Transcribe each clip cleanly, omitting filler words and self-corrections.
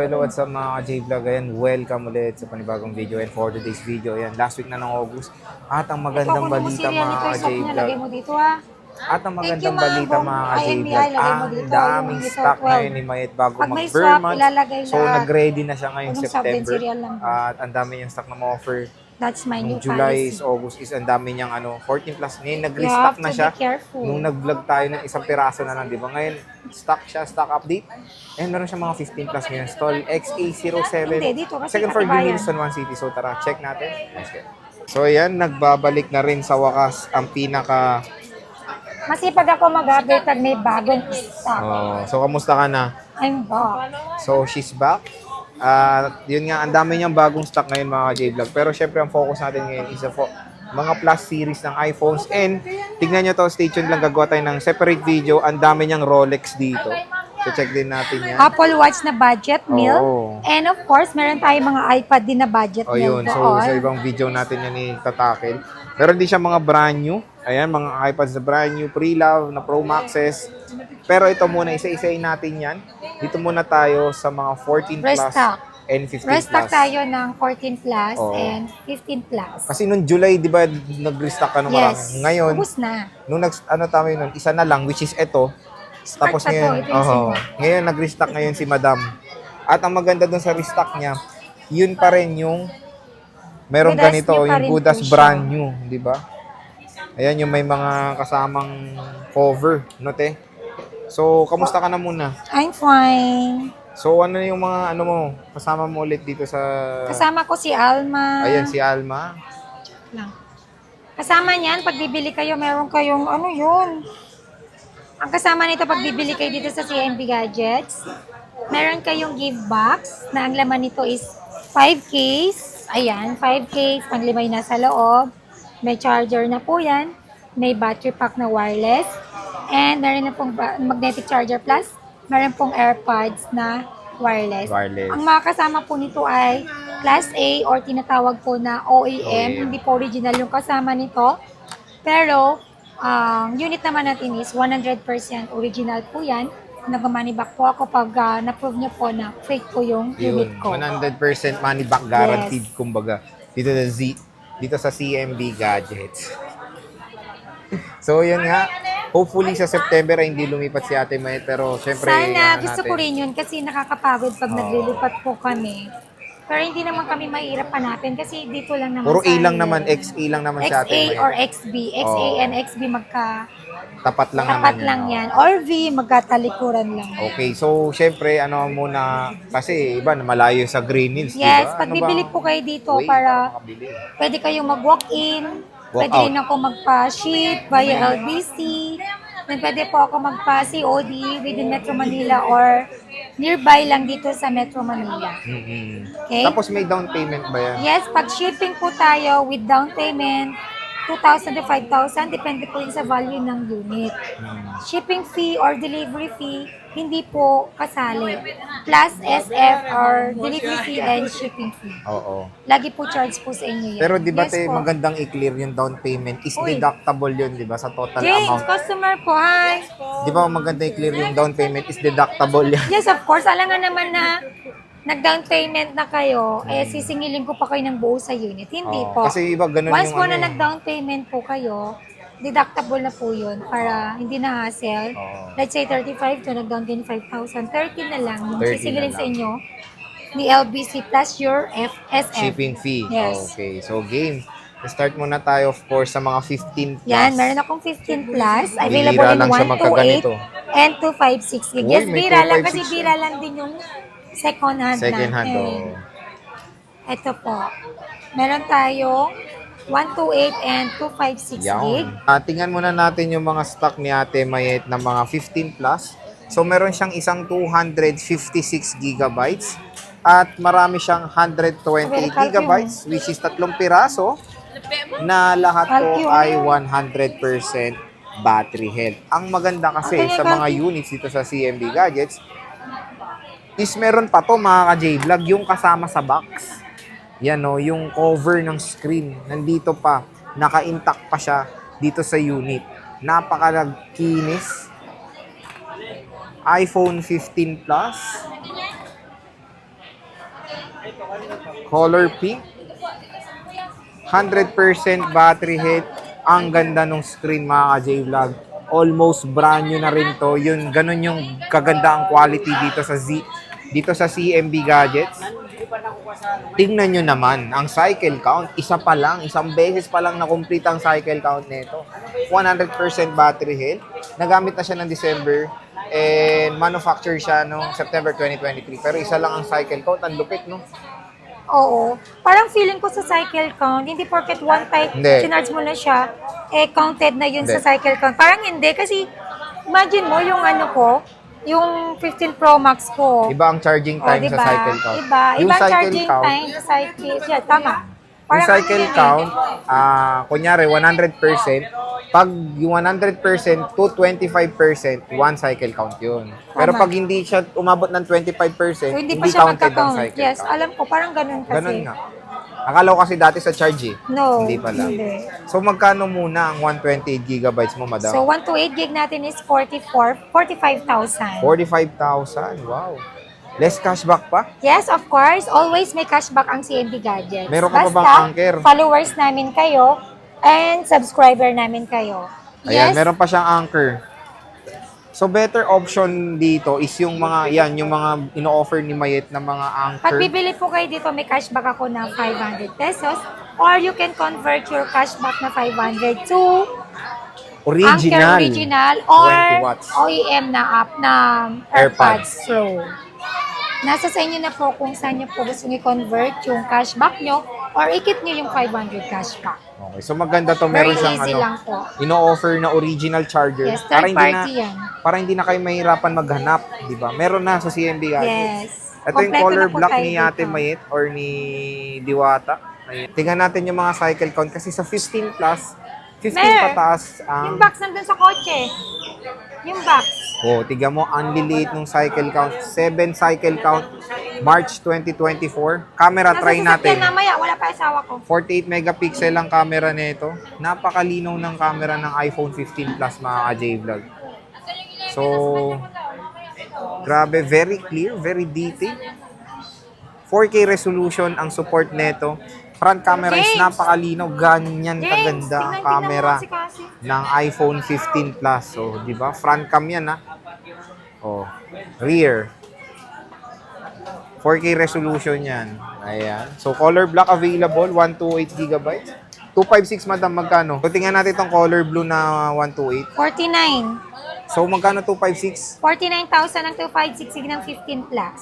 hello at sa mga J-Vlog. Ayan, welcome ulit sa panibagong video and for today's video. Ayan, last week na ng August. At ang magandang balita mga J-Vlog. Lagay mo dito ha. At ang magandang balita mga J-Vlog. Ang daming Dito, stock 12. ngayon ni Mayet bago Pag may mag-bare swap, months. ilalagay So, lahat. nag-ready na siya ngayong Unong soft and September. cereal lang. At ang dami niyang stock na ma-offer. That's my new Nung July policy. is August is ang dami niyang 14 plus. Ngayon, You nag-restock have na to siya. be careful. Nung nag-vlog tayo ng isang piraso na lang, di ba? Ngayon, stock siya, stock update. And meron siya mga 15 plus ngayon. Stall XA07. Hindi, dito kasi Second floor, katibayan. Wilson One City. So tara, check natin. Let's get. So ayan, nagbabalik na rin sa wakas ang pinaka... Masipag ako mag-update pag may bagong stock. So kamusta ka na? I'm back. So she's back. Yun nga, ang dami niyang bagong stock ngayon mga J-Vlog. Pero syempre ang focus natin ngayon is mga plus series ng iPhones. And tignan nyo to, stay tuned lang, gagawa tayo ng separate video. Ang dami niyang Rolex dito. So check din natin yan. Apple Watch na budget meal. Oo. And of course, meron tayong mga iPad din na budget O meal yun, so sa ibang video natin yan itatakil. Pero hindi siya mga brand new. Ayan, mga iPads na brand new, pre-love, na Pro Maxes. Pero ito muna, isa-isayin natin yan. Dito muna tayo sa mga 14 plus Restock. and 15 Restock plus. tayo ng 14 plus Oo. and 15 plus. Kasi nung July, di ba, nag-restock ka ng Yes. marami. Ngayon, Ubus na. nung tayo nun, isa na lang, which is ito. Tapos pa to, ngayon, ito yung simple. ngayon nag-restock ngayon si Madam. At ang maganda dun sa restock niya, yun pa rin yung meron Budas ganito, new pa yung rin Budas po siya. brand new, di ba? Ayan yung may mga kasamang cover, no te? So, kamusta ka na muna? I'm fine. So, ano yung mga mo, kasama mo ulit dito sa... Kasama ko si Alma. Ayan, si Alma. Lang. Kasama niyan, pag bibili kayo, meron kayong, ano yun? Ang kasama nito, pag bibili kayo dito sa CMB Gadgets, meron kayong give box, na ang laman nito is 5 case. Ayan, 5 case, panglimay na sa loob. May charger na po yan. May battery pack na wireless. And meron na pong magnetic charger plus. Meron pong AirPods na wireless. Wireless. Ang mga kasama po nito ay Class A or tinatawag po na OEM. OEM. Hindi po original yung kasama nito. Pero, ang unit naman natin is 100% original po yan. Nag-money back po ako pag na-prove nyo po na fake po yung unit Yun, ko. 100% money back guaranteed, kumbaga. Dito sa CMB Gadgets. So, yun nga. Hopefully sa September ay hindi lumipat si Ate Mayet. Pero, syempre, Sana, ano gusto natin. ko rin yun kasi nakakapagod pag Oo. naglilipat po kami. Pero hindi naman kami mahirap hanapin kasi dito lang naman Puro A sa lang naman, XA lang naman si Ate XA Mayet. or XB. XA Oo. and XB Tapat lang naman tapat yun. lang yan. Or V, magkatalikuran lang. Okay, so syempre muna, kasi iba na malayo sa Green Hills, Yes, diba? pag bibili po kayo dito Way para makabili. pwede kayong mag-walk-in, Walk pwede out. rin ako magpa-ship via LBC, then pwede po ako magpa-COD within Metro Manila or nearby lang dito sa Metro Manila. Mm-hmm. Okay? Tapos may down payment ba yan? Yes, pag shipping po tayo with down payment, 2,000 to 5,000, depende po yun sa value ng unit. Shipping fee or delivery fee, hindi po kasali. Plus SF or delivery fee and shipping fee. Oo. Lagi po charge po sa inyo yan. Pero di ba Yes po. magandang i-clear yung down payment is Uy. deductible yun, di ba? Sa total James, amount. customer po, hi! Di ba maganda i-clear yung down payment is deductible yan? Yes, of course. Alam nga naman na nag-down payment na kayo, sisingilin ko pa kayo ng buo sa unit. Hindi Oo, po. kasi iba ganun Once yung po na nag-down payment po kayo, deductible na po yun para hindi na hassle. Oo. Let's say 35 to nag-down din 5,000. 30 na lang yung 30 sisingilin na sa lang. inyo ni LBC plus your FSF. Shipping fee. Yes. Okay, so game. Start muna tayo of course sa mga 15 plus. Yan, meron akong 15 plus. Available Bira in lang siya 128 magkaganito. and 256 gig. Uy, Yes, may bira lang 256 kasi bira lang din yung second hand Second hand, natin. oh. Ito po. Meron tayong 128 and 256 gig. Yan. Tingnan muna natin yung mga stock ni Ate Mayet na mga 15 plus. So meron siyang isang 256 gigabytes at marami siyang 128 gigabytes which is 3 piraso na lahat po ay 100% battery health. Ang maganda kasi sa mga units dito sa CMB Gadgets is meron pa to mga ka-J-Vlog yung kasama sa box. Yan o, yung cover ng screen. Nandito pa. Naka-intact pa siya dito sa unit. Napaka-kinis. iPhone 15 Plus. Color pink. 100% battery health. Ang ganda nung screen mga ka-J-Vlog. Almost brand new na rin to. Yun, ganun yung kaganda ang quality dito sa CMB Gadgets. Tingnan nyo naman, ang cycle count, isa pa lang, isang beses pa lang na-complete ang cycle count nito. 100% battery health. Nagamit na siya ng December and manufactured siya noong September 2023. Pero isa lang ang cycle count, ang lupit, no? Oo. Parang feeling ko sa cycle count, hindi porket one time Hindi. sinarge mo na siya, counted na yun Hindi. sa cycle count. Parang hindi, kasi imagine mo yung ano ko, yung 15 Pro Max ko. Iba ang charging time diba? sa cycle count. Iba. Yung Ibang cycle charging count, time sa cycle. Yeah, tama. yung Parang cycle ano yun count, kunyari 100%, pag yung 100% to 25%, one cycle count yun. Pero Tama. pag hindi siya umabot ng 25%, So, hindi hindi pa siya counted ang magka-count. cycle Yes, count. alam ko, parang ganun kasi. Ganun nga. Akala ko kasi dati sa charge eh. No, Hindi pala. hindi. So magkano muna ang 128 gigabytes mo, madam? So, 128 gig natin is 45,000. 45,000. Wow. Less cashback pa? Yes, of course. Always may cashback ang CMB Gadgets. Meron ka pa Basta, bang anchor? Followers namin kayo and subscriber namin kayo. Ayan, Yes, meron pa siyang anchor. So better option dito is yung mga yung mga ino-offer ni Mayet na mga pag anchor. bibili po kayo dito, may cashback ako na 500 pesos or you can convert your cashback na 500 to Original. Anchor Original or 20 watts. OEM na app na AirPods Pro. Nasa sa inyo na po kung saan nyo po gusto i-convert yung cashback nyo or ikip nyo yung 500 cashback. Okay, so maganda to. Very Meron siyang easy lang po. ino-offer na original charger. Yes, third party yan. Para hindi na kayo mahirapan maghanap, di ba? Meron na sa CMB Gadgets. Yes. Ito yung Kompleto color na po black tayo ni dito. Ate Mayet or ni Diwata. Ayan. Tingnan natin yung mga cycle count kasi sa 15 plus, 15 Mer, pataas Yung ang... box nandun sa kotse. Yung box. Oh, tignan mo, ang liliit ng cycle count. 7 cycle count, March 2024. Camera, try Nasa sasakyan natin. mamaya, wala pa asawa ko. 48 megapixel ang camera nito. Napakalinaw ng camera ng iPhone 15 Plus mga ka-J-Vlog. So, grabe, very clear, very detailed. 4K resolution ang support nito. Front camera is James! napakalinaw. Ganyan James, kaganda ang tingnan camera mo kasi. ng iPhone 15 Plus. So, di ba? Front cam yan, ha? Oh, rear. 4K resolution yan. Ayan. So, color black available, 128 gigabytes. 256, madam, magkano? So, tingnan natin itong color blue na 128. 49. So, magkano 256? 49,000 ang 256 gig ng 15 plus.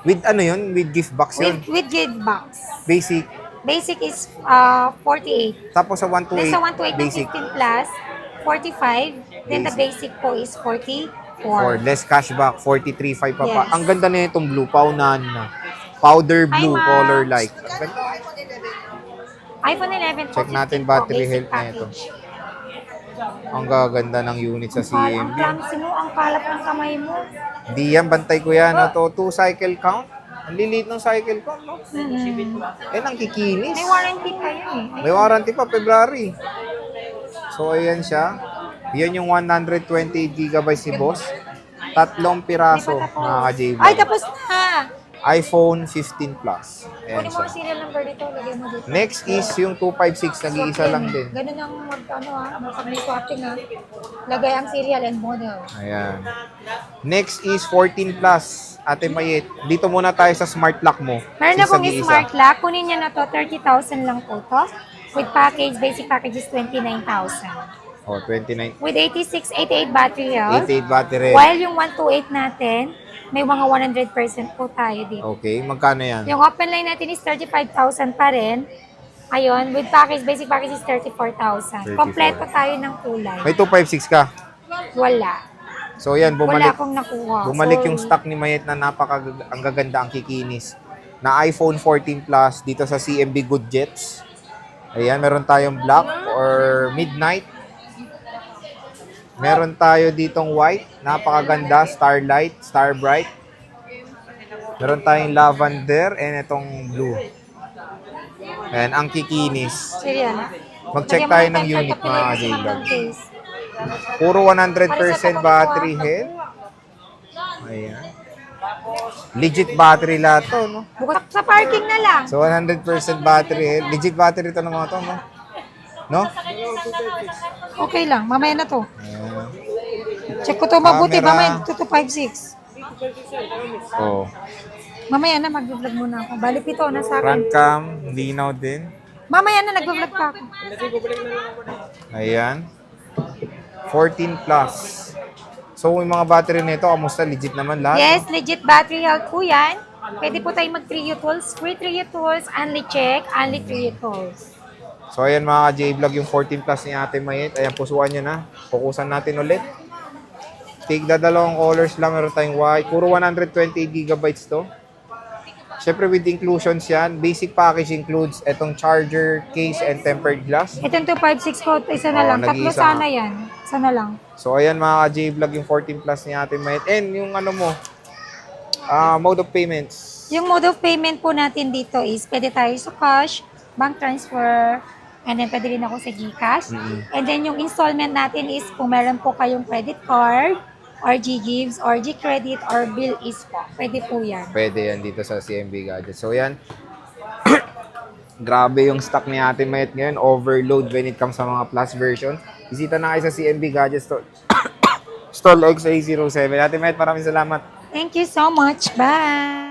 With ano yun? With gift box yun? With give box. Basic. Basic is 48. Tapos sa Then 128, sa 128 ng basic. 15 plus, 45. Then the basic po is 44. Or less cashback, 43.5 pa pa. Yes. Ang ganda na itong blue, paunahan na. Powder blue, ma'am. color like. iPhone 11 po. Check natin 15 po, battery basic health na ito. package. Ang gaganda ng unit sa Ang CMB. clumsy mo, ang kalap ng kamay mo. Hindi yan, bantay ko yan. Ito, 2 cycle count. Ang liliit ng cycle count, no? Eh, nang kikinis. May warranty pa yun eh. May warranty pa, February. So, ayan siya. Yan yung 128 gigabytes si boss. 3 piraso, mga ka-J-Vlog. Ay, tapos na! iPhone 15 Plus. Ayan Kunin mo ang siya. serial number dito, lagay mo dito. Next is yung 256, nag-iisa lang din. Ganun ang pag may swapping lagay ang serial and model. Ayan. Next is 14 Plus. Ate Mayet, dito muna tayo sa smart lock mo. Meron Since akong nag-iisa. smart lock. Kunin niya na to, 30,000 lang po to. With package, basic package is 29,000. Oh, 29. With 88 battery health. 88 battery. While yung 128 natin, may mga 100% po tayo dito. Okay, magkano yan? Yung open line natin is 35,000 pa rin. Ayun, with package, basic package is 34,000. 34. Kompleto tayo ng kulay. May 256 ka. Wala. So yan, Wala bumalik. akong nakuha. Bumalik Sorry. yung stock ni Mayet na ang gaganda, ang kikinis. Na iPhone 14 Plus dito sa CMB Gadgets. Ayan, meron tayong black or midnight. Meron tayo ditong white, napakaganda, starlight, star bright. Meron tayong lavender and itong blue. Ayan, ang kikinis. Serial. Mag-check Lagyan mo tayo ng ng tempered unit, na mga pinili sa J-Vlog. case. Puro 100% battery health. Ayan. Legit battery lahat to, no? Bukas sa parking na lang. So, 100% battery. Legit battery to ng mga to, no? No? Okay lang, mamaya na to. Ayan. Check ko to mabuti, Camera. mamaya 2,256. Oh. Mamaya na, mag-vlog muna ako. Bali pito na sa akin. Front cam, linaw din. Mamaya na, nag-vlog pa ako. Ayan. 14 plus. So, yung mga battery nito, kamusta? Legit naman lahat? Yes, legit battery health po yan. Pwede po tayo mag-3U tools. Free 3U tools, only check, only 3U tools. So, ayan mga J-Vlog, yung 14 plus ni Ate Mayet. Ayan, pusuan nyo na. Fokusan natin ulit. Tigda dalawang colors lang. Meron tayong white. Puro 128 gigabytes to. Siyempre, with inclusions yan. Basic package includes itong charger, case, and tempered glass. Itong 256 ko, isa na Oo, lang. Tatlo nag-iisa sana nga. yan. Isa na lang. So, ayan mga J-Vlog, yung 14 plus ni Ate Mayet. And yung ano mo, mode of payments. Yung mode of payment po natin dito is pwede tayo sa cash, bank transfer, and then pwede rin ako sa GCash. And then yung installment natin is kung meron po kayong credit card, or G-Gives, or G-Credit, or Bill is po. Pwede po yan. Pwede yan dito sa CMB Gadgets. So, yan. Grabe yung stock ni Ate Mayet ngayon. Overload when it comes sa mga plus version. Bisita na kayo sa CMB Gadgets Stall XA07. Ate Mayet, maraming salamat. Thank you so much. Bye!